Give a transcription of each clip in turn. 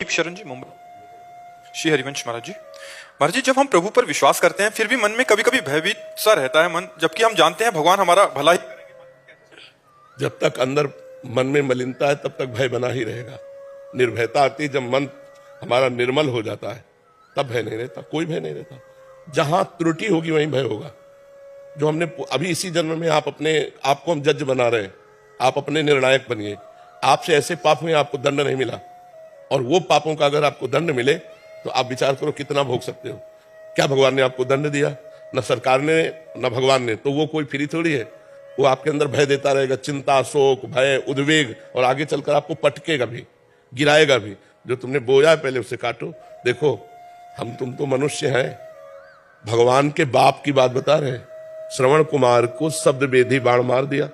शरण जी, मुंबई। श्री हरिवंश महाराज जी, जब हम प्रभु पर विश्वास करते हैं फिर भी मन में कभी कभी भयभीत सा रहता है मन, जबकि हम जानते हैं भगवान हमारा भला ही। जब तक अंदर मन में मलिनता है तब तक भय बना ही रहेगा। निर्भयता आती है जब मन हमारा निर्मल हो जाता है, तब भय नहीं रहता, कोई भय नहीं रहता। जहां त्रुटि होगी वहीं भय होगा। जो हमने अभी इसी जन्म में आपको हम जज बना रहे हैं, आप अपने निर्णायक बनिए। आपसे ऐसे पाप हुए आपको दंड नहीं मिला, और वो पापों का अगर आपको दंड मिले तो आप विचार करो कितना भोग सकते हो। क्या भगवान ने आपको दंड दिया? न सरकार ने न भगवान ने, तो वो कोई फ्री थोड़ी है। वो आपके अंदर भय देता रहेगा, चिंता, शोक, भय, उद्वेग, और आगे चलकर आपको पटकेगा भी, गिराएगा भी। जो तुमने बोया है पहले उसे काटो। देखो, तुम तो मनुष्य हैं, भगवान के बाप की बात बता रहे हैं। श्रवण कुमार को शब्द बेधी बाण मार दिया।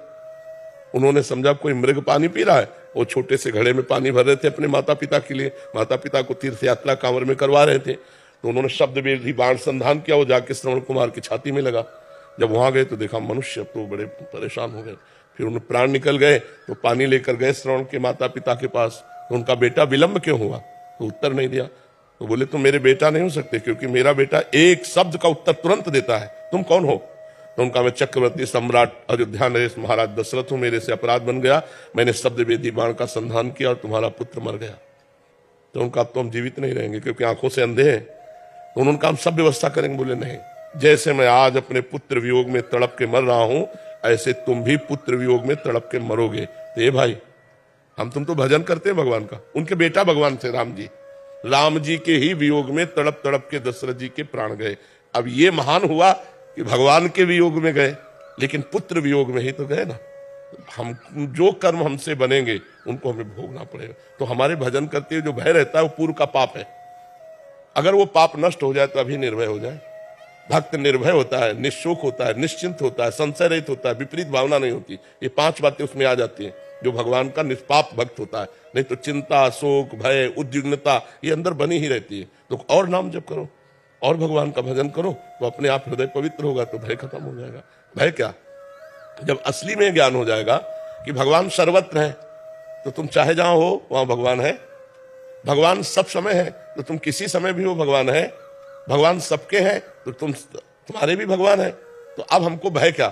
उन्होंने समझा कोई मृग पानी पी रहा है। वो छोटे से घड़े में पानी भर रहे थे अपने माता पिता के लिए। माता पिता को तीर्थ यात्रा कांवर में करवा रहे थे, तो उन्होंने शब्द बेधी बाण संधान किया। वो जाके श्रवण कुमार की छाती में लगा। जब वहां गए तो देखा मनुष्य, तो बड़े परेशान हो गए। फिर उन्हें प्राण निकल गए तो पानी लेकर गए श्रवण के माता पिता के पास। तो उनका बेटा विलंब क्यों हुआ? तो उत्तर नहीं दिया। तो बोले तुम मेरे बेटा नहीं हो सकते, क्योंकि मेरा बेटा एक शब्द का उत्तर तुरंत देता है। तुम कौन हो? तो उनका मैं चक्रवर्ती सम्राट अयोध्या नरेश महाराज दशरथ हूं। मेरे से अपराध बन गया, मैंने शब्द वेदी बाण का संधान किया और तुम्हारा पुत्र मर गया। तो उनका अब तो हम जीवित नहीं रहेंगे, क्योंकि आंखों से अंधे हैं। तो उन्होंने हम सब व्यवस्था करेंगे। बोले नहीं, जैसे मैं आज अपने पुत्र वियोग में तड़प के मर रहा हूं, ऐसे तुम भी पुत्र वियोग में तड़प के मरोगे। तो ये भाई, तुम तो भजन करते हैं भगवान का। उनके बेटा भगवान थे राम जी के ही वियोग में तड़प तड़प के दशरथ जी के प्राण गए। अब ये महान हुआ कि भगवान के वियोग में गए, लेकिन पुत्र वियोग में ही तो गए ना। हम जो कर्म हमसे बनेंगे उनको हमें भोगना पड़ेगा। तो हमारे भजन करते हुए जो भय रहता है वो पूर्व का पाप है। अगर वो पाप नष्ट हो जाए तो अभी निर्भय हो जाए। भक्त निर्भय होता है, निश्चोक होता है, निश्चिंत होता है, संशय रहित होता है, विपरीत भावना नहीं होती। ये 5 बातें उसमें आ जाती हैं जो भगवान का निष्पाप भक्त होता है। नहीं तो चिंता, शोक, भय, उद्विग्नता ये अंदर बनी ही रहती है। तो और नाम जप करो और भगवान का भजन करो, तो अपने आप हृदय पवित्र होगा, तो भय खत्म हो जाएगा। भय क्या? जब असली में ज्ञान हो जाएगा कि भगवान सर्वत्र है, तो तुम चाहे जहां हो वहां भगवान है। भगवान सब समय है, तो तुम किसी समय भी हो भगवान है। भगवान सबके हैं, तो तुम्हारे भी भगवान है। तो अब हमको भय क्या?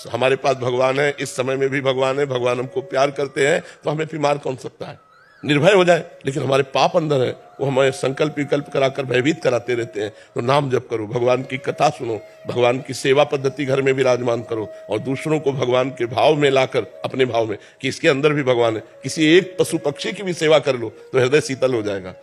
हमारे पास भगवान है, इस समय में भी भगवान है, भगवान हमको प्यार करते हैं, तो हमें फिर मार कौन सकता है? निर्भय हो जाए। लेकिन हमारे पाप अंदर है, वो हमें संकल्प विकल्प कराकर भयभीत कराते रहते हैं। तो नाम जप करो, भगवान की कथा सुनो, भगवान की सेवा पद्धति घर में विराजमान करो, और दूसरों को भगवान के भाव में लाकर, अपने भाव में कि इसके अंदर भी भगवान है, किसी एक पशु पक्षी की भी सेवा कर लो तो हृदय शीतल हो जाएगा।